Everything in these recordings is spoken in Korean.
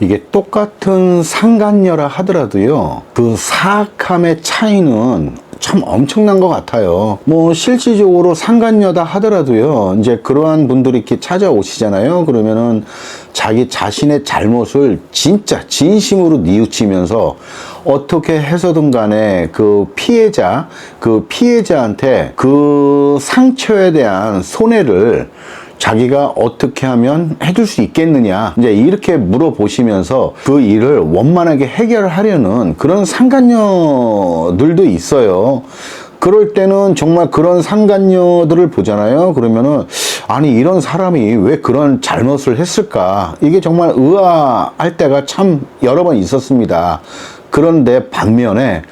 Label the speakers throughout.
Speaker 1: 이게 똑같은 상간녀라 하더라도요, 그 사악함의 차이는 참 엄청난 것 같아요. 뭐 실질적으로 상간녀다 하더라도요, 이제 그러한 분들이 이렇게 찾아오시잖아요. 그러면은 자기 자신의 잘못을 진짜 진심으로 뉘우치면서 어떻게 해서든 간에 그 피해자한테 그 상처에 대한 손해를 자기가 어떻게 하면 해줄 수 있겠느냐, 이제 이렇게 물어보시면서 그 일을 원만하게 해결하려는 그런 상간녀들도 있어요. 그럴 때는 정말 그런 상간녀들을 보잖아요. 그러면은 아니, 이런 사람이 왜 그런 잘못을 했을까, 이게 정말 의아할 때가 참 여러 번 있었습니다. 그런데 반면에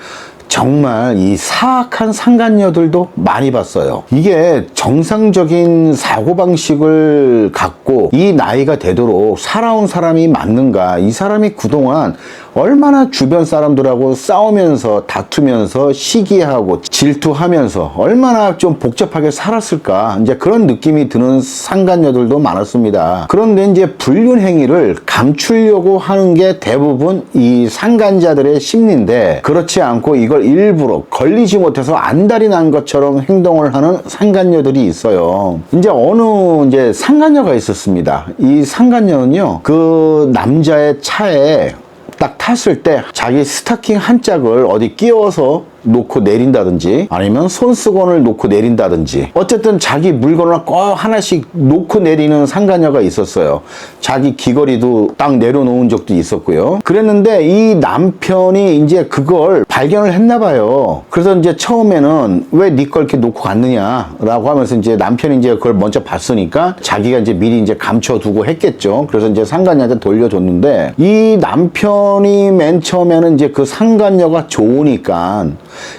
Speaker 1: 정말 이 사악한 상간녀들도 많이 봤어요. 이게 정상적인 사고방식을 갖고 이 나이가 되도록 살아온 사람이 맞는가, 이 사람이 그동안 얼마나 주변 사람들하고 싸우면서 다투면서 시기하고 질투하면서 얼마나 좀 복잡하게 살았을까, 이제 그런 느낌이 드는 상간녀들도 많았습니다. 그런데 이제 불륜 행위를 감추려고 하는 게 대부분 이 상간자들의 심리인데, 그렇지 않고 이걸 일부러 걸리지 못해서 안달이 난 것처럼 행동을 하는 상간녀들이 있어요. 이제 어느 이제 상간녀가 있었습니다. 이 상간녀는요, 그 남자의 차에 딱 탔을 때 자기 스타킹 한 짝을 어디 끼워서 놓고 내린다든지, 아니면 손수건을 놓고 내린다든지, 어쨌든 자기 물건을 꼭 하나씩 놓고 내리는 상간녀가 있었어요. 자기 귀걸이도 딱 내려놓은 적도 있었고요. 그랬는데 이 남편이 이제 그걸 발견을 했나 봐요. 그래서 이제 처음에는 왜 네 걸 이렇게 놓고 갔느냐라고 하면서 이제 남편이 이제 그걸 먼저 봤으니까 자기가 이제 미리 이제 감춰두고 했겠죠. 그래서 이제 상간녀한테 돌려줬는데, 이 남편이 맨 처음에는 이제 그 상간녀가 좋으니까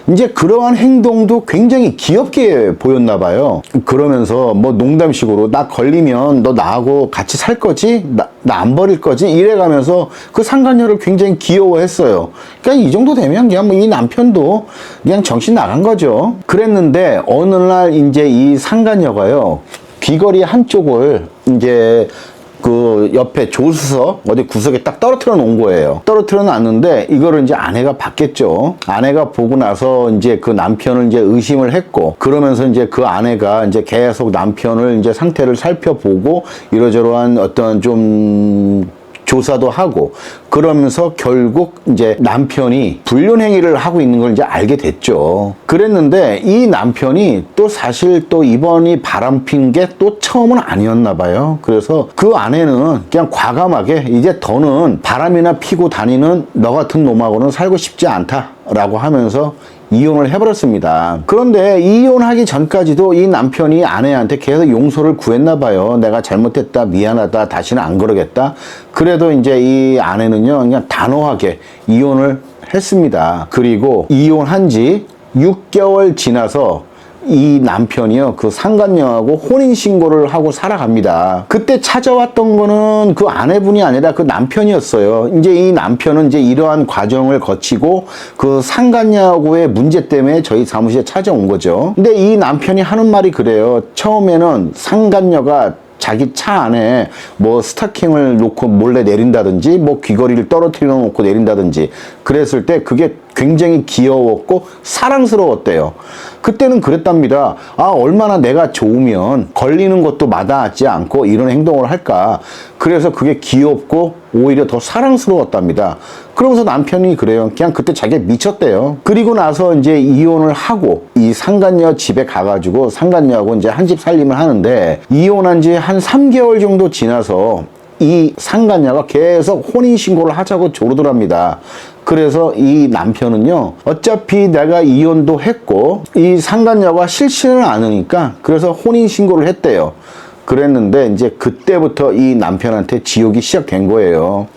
Speaker 1: 이제 그러한 행동도 굉장히 귀엽게 보였나 봐요. 그러면서 뭐 농담식으로 나 걸리면 너 나하고 같이 살 거지? 나 안 버릴 거지? 이래가면서 그 상간녀를 굉장히 귀여워했어요. 그러니까 이 정도 되면 그냥 뭐 이 남편도 그냥 정신 나간 거죠. 그랬는데 어느 날 이제 이 상간녀가요, 귀걸이 한쪽을 이제 그 옆에 조수석 어디 구석에 딱 떨어뜨려 놓은 거예요. 떨어뜨려 놨는데 이거를 이제 아내가 봤겠죠. 아내가 보고 나서 이제 그 남편을 이제 의심을 했고, 그러면서 이제 그 아내가 이제 계속 남편을 이제 상태를 살펴보고 이러저러한 어떤 좀 조사도 하고, 그러면서 결국 이제 남편이 불륜 행위를 하고 있는 걸 이제 알게 됐죠. 그랬는데 이 남편이 또 사실 또 이번이 바람핀 게 또 처음은 아니었나 봐요. 그래서 그 아내는 그냥 과감하게 이제 더는 바람이나 피고 다니는 너 같은 놈하고는 살고 싶지 않다라고 하면서 이혼을 해버렸습니다. 그런데 이혼하기 전까지도 이 남편이 아내한테 계속 용서를 구했나 봐요. 내가 잘못했다, 미안하다, 다시는 안 그러겠다. 그래도 이제 이 아내는요, 그냥 단호하게 이혼을 했습니다. 그리고 이혼한 지 6개월 지나서 이 남편이요, 그 상간녀하고 혼인신고를 하고 살아갑니다. 그때 찾아왔던 거는 그 아내분이 아니라 그 남편이었어요. 이제 이 남편은 이제 이러한 과정을 거치고 그 상간녀하고의 문제 때문에 저희 사무실에 찾아온 거죠. 근데 이 남편이 하는 말이 그래요. 처음에는 상간녀가 자기 차 안에 뭐 스타킹을 놓고 몰래 내린다든지, 뭐 귀걸이를 떨어뜨려 놓고 내린다든지 그랬을 때 그게 굉장히 귀여웠고 사랑스러웠대요. 그때는 그랬답니다. 아, 얼마나 내가 좋으면 걸리는 것도 마다하지 않고 이런 행동을 할까. 그래서 그게 귀엽고 오히려 더 사랑스러웠답니다. 그러면서 남편이 그래요. 그냥 그때 자기가 미쳤대요. 그리고 나서 이제 이혼을 하고 이 상간녀 집에 가가지고 상간녀하고 이제 한 집 살림을 하는데, 이혼한 지 한 3개월 정도 지나서 이 상간녀가 계속 혼인신고를 하자고 조르더랍니다. 그래서 이 남편은요, 어차피 내가 이혼도 했고 이 상간녀가 싫지는 않으니까 그래서 혼인신고를 했대요. 그랬는데 이제 그때부터 이 남편한테 지옥이 시작된 거예요.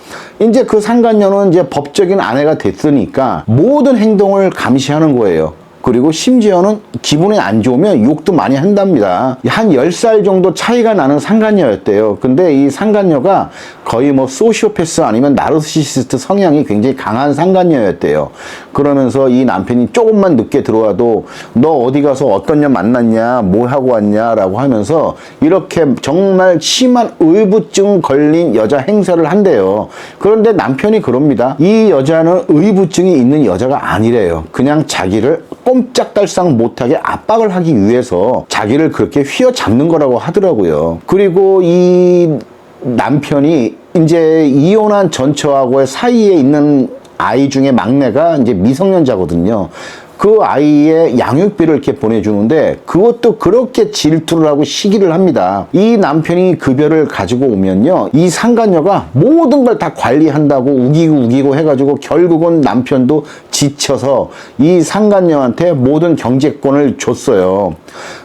Speaker 1: 이제 그 상간녀는 이제 법적인 아내가 됐으니까 모든 행동을 감시하는 거예요. 그리고 심지어는 기분이 안 좋으면 욕도 많이 한답니다. 한 10살 정도 차이가 나는 상간녀였대요. 근데 이 상간녀가 거의 뭐 소시오패스 아니면 나르시시스트 성향이 굉장히 강한 상간녀였대요. 그러면서 이 남편이 조금만 늦게 들어와도 너 어디 가서 어떤 년 만났냐, 뭐 하고 왔냐라고 하면서 이렇게 정말 심한 의부증 걸린 여자 행세를 한대요. 그런데 남편이 그럽니다. 이 여자는 의부증이 있는 여자가 아니래요. 그냥 자기를 꼼짝달싹 못하게 압박을 하기 위해서 자기를 그렇게 휘어잡는 거라고 하더라고요. 그리고 이 남편이 이제 이혼한 전처하고의 사이에 있는 아이 중에 막내가 이제 미성년자거든요. 그 아이의 양육비를 이렇게 보내주는데 그것도 그렇게 질투를 하고 시기를 합니다. 이 남편이 급여를 가지고 오면요, 이 상간녀가 모든 걸 다 관리한다고 우기고 해가지고 결국은 남편도 지쳐서 이 상간녀한테 모든 경제권을 줬어요.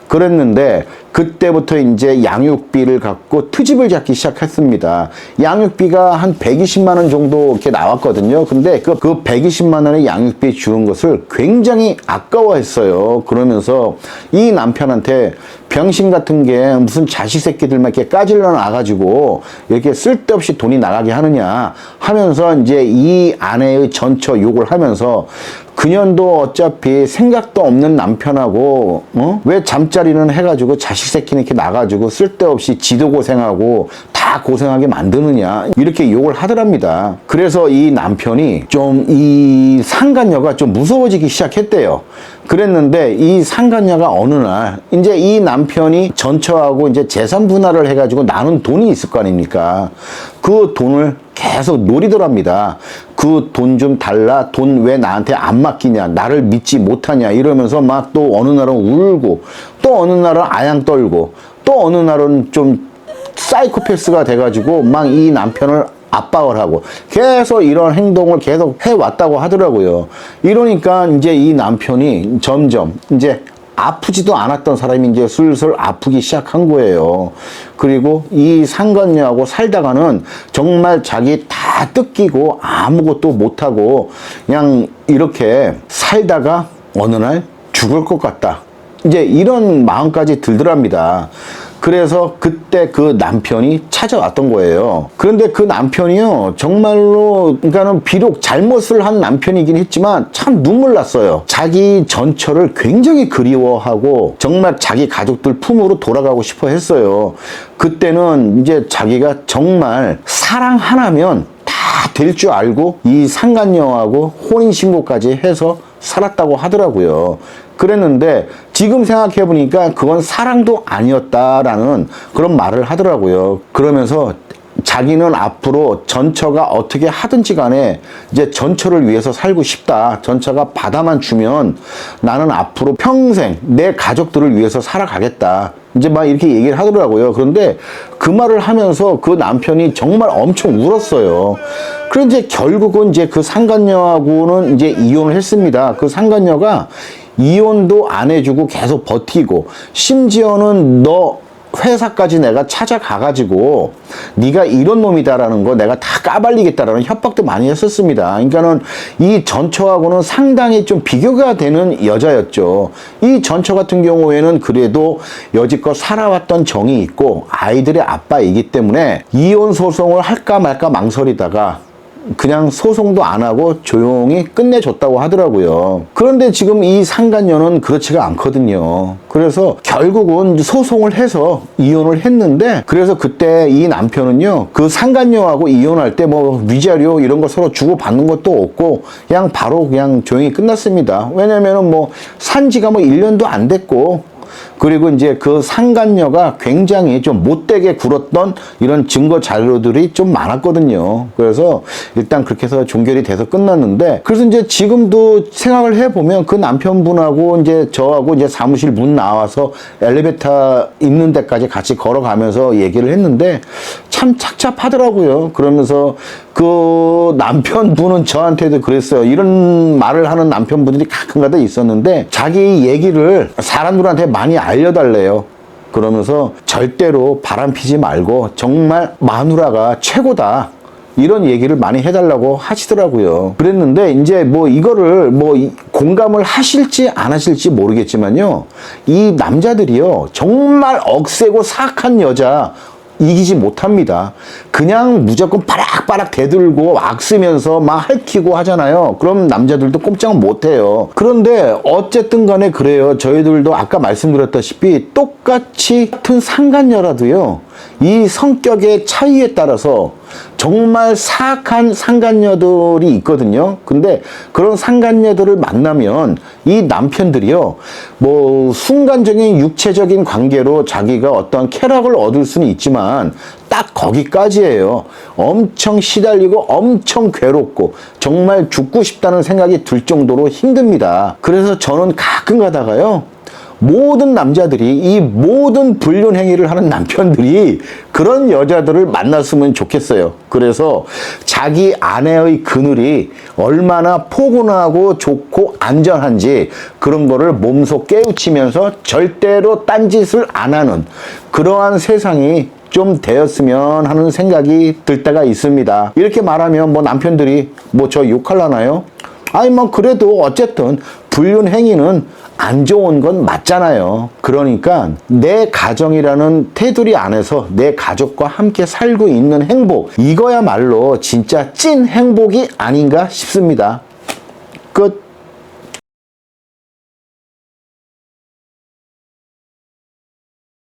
Speaker 1: 그랬는데 그때부터 이제 양육비를 갖고 트집을 잡기 시작했습니다. 양육비가 한 120만 원 정도 이렇게 나왔거든요. 근데 그 120만 원의 양육비 주는 것을 굉장히 아까워했어요. 그러면서 이 남편한테 병신 같은 게 무슨 자식 새끼들만 이렇게 까질러 나가지고 이렇게 쓸데없이 돈이 나가게 하느냐 하면서 이제 이 아내의 전처 욕을 하면서 그년도 어차피 생각도 없는 남편하고 왜 잠자리는 해가지고 자식 새끼는 이렇게 나가지고 쓸데없이 지도 고생하고 다 고생하게 만드느냐 이렇게 욕을 하더랍니다. 그래서 이 남편이 좀 이 상간녀가 좀 무서워지기 시작했대요. 그랬는데 이 상간녀가 어느 날 이제 이 남편이 전처하고 이제 재산 분할을 해가지고 나눈 돈이 있을 거 아닙니까? 그 돈을 계속 노리더랍니다. 그 돈 좀 달라. 돈 왜 나한테 안 맡기냐. 나를 믿지 못하냐. 이러면서 막 또 어느 날은 울고 또 어느 날은 아양 떨고 또 어느 날은 좀 사이코패스가 돼가지고 막 이 남편을 압박을 하고 계속 이런 행동을 계속 해왔다고 하더라고요. 이러니까 이제 이 남편이 점점 이제 아프지도 않았던 사람이 이제 슬슬 아프기 시작한 거예요. 그리고 이 상간녀하고 살다가는 정말 자기 다 뜯기고 아무것도 못하고 그냥 이렇게 살다가 어느 날 죽을 것 같다. 이제 이런 마음까지 들더랍니다. 그래서 그때 그 남편이 찾아왔던 거예요. 그런데 그 남편이요, 정말로, 그러니까는 비록 잘못을 한 남편이긴 했지만 참 눈물 났어요. 자기 전처를 굉장히 그리워하고 정말 자기 가족들 품으로 돌아가고 싶어 했어요. 그때는 이제 자기가 정말 사랑 하나면 다 될 줄 알고 이 상간녀하고 혼인신고까지 해서 살았다고 하더라고요. 그랬는데 지금 생각해 보니까 그건 사랑도 아니었다라는 그런 말을 하더라고요. 그러면서 자기는 앞으로 전처가 어떻게 하든지 간에 이제 전처를 위해서 살고 싶다. 전처가 받아만 주면 나는 앞으로 평생 내 가족들을 위해서 살아가겠다. 이제 막 이렇게 얘기를 하더라고요. 그런데 그 말을 하면서 그 남편이 정말 엄청 울었어요. 그런데 이제 결국은 이제 그 상간녀하고는 이제 이혼을 했습니다. 그 상간녀가 이혼도 안 해주고 계속 버티고 심지어는 너 회사까지 내가 찾아가가지고 네가 이런 놈이다라는 거 내가 다 까발리겠다라는 협박도 많이 했었습니다. 그러니까는 이 전처하고는 상당히 좀 비교가 되는 여자였죠. 이 전처 같은 경우에는 그래도 여지껏 살아왔던 정이 있고 아이들의 아빠이기 때문에 이혼 소송을 할까 말까 망설이다가 그냥 소송도 안 하고 조용히 끝내줬다고 하더라고요. 그런데 지금 이 상간녀는 그렇지가 않거든요. 그래서 결국은 소송을 해서 이혼을 했는데, 그래서 그때 이 남편은요, 그 상간녀하고 이혼할 때 뭐 위자료 이런 거 서로 주고받는 것도 없고 그냥 바로 그냥 조용히 끝났습니다. 왜냐면은 뭐 산지가 뭐 1년도 안 됐고, 그리고 이제 그 상간녀가 굉장히 좀 못되게 굴었던 이런 증거 자료들이 좀 많았거든요. 그래서 일단 그렇게 해서 종결이 돼서 끝났는데, 그래서 이제 지금도 생각을 해보면 그 남편분하고 이제 저하고 이제 사무실 문 나와서 엘리베이터 있는 데까지 같이 걸어가면서 얘기를 했는데 참 착잡하더라고요. 그러면서 그 남편분은 저한테도 그랬어요. 이런 말을 하는 남편분들이 가끔가다 있었는데 자기 얘기를 사람들한테 많이 알려달래요. 그러면서 절대로 바람 피지 말고 정말 마누라가 최고다, 이런 얘기를 많이 해달라고 하시더라고요. 그랬는데 이제 뭐 이거를 뭐 공감을 하실지 안 하실지 모르겠지만요, 이 남자들이요 정말 억세고 사악한 여자 이기지 못합니다. 그냥 무조건 바락바락 대들고 악쓰면서 막 핥히고 하잖아요. 그럼 남자들도 꼼짝 못해요. 그런데 어쨌든 간에 그래요. 저희들도 아까 말씀드렸다시피 똑같이 같은 상간녀라도요, 이 성격의 차이에 따라서 정말 사악한 상간녀들이 있거든요. 근데 그런 상간녀들을 만나면 이 남편들이요, 뭐 순간적인 육체적인 관계로 자기가 어떤 쾌락을 얻을 수는 있지만 딱 거기까지예요. 엄청 시달리고 엄청 괴롭고 정말 죽고 싶다는 생각이 들 정도로 힘듭니다. 그래서 저는 가끔 가다가요, 모든 남자들이, 이 모든 불륜 행위를 하는 남편들이 그런 여자들을 만났으면 좋겠어요. 그래서 자기 아내의 그늘이 얼마나 포근하고 좋고 안전한지 그런 거를 몸소 깨우치면서 절대로 딴짓을 안 하는 그러한 세상이 좀 되었으면 하는 생각이 들 때가 있습니다. 이렇게 말하면 뭐 남편들이 뭐 저 욕할라나요? 아니 뭐 그래도 어쨌든 불륜 행위는 안 좋은 건 맞잖아요. 그러니까 내 가정이라는 테두리 안에서 내 가족과 함께 살고 있는 행복, 이거야말로 진짜 찐 행복이 아닌가 싶습니다.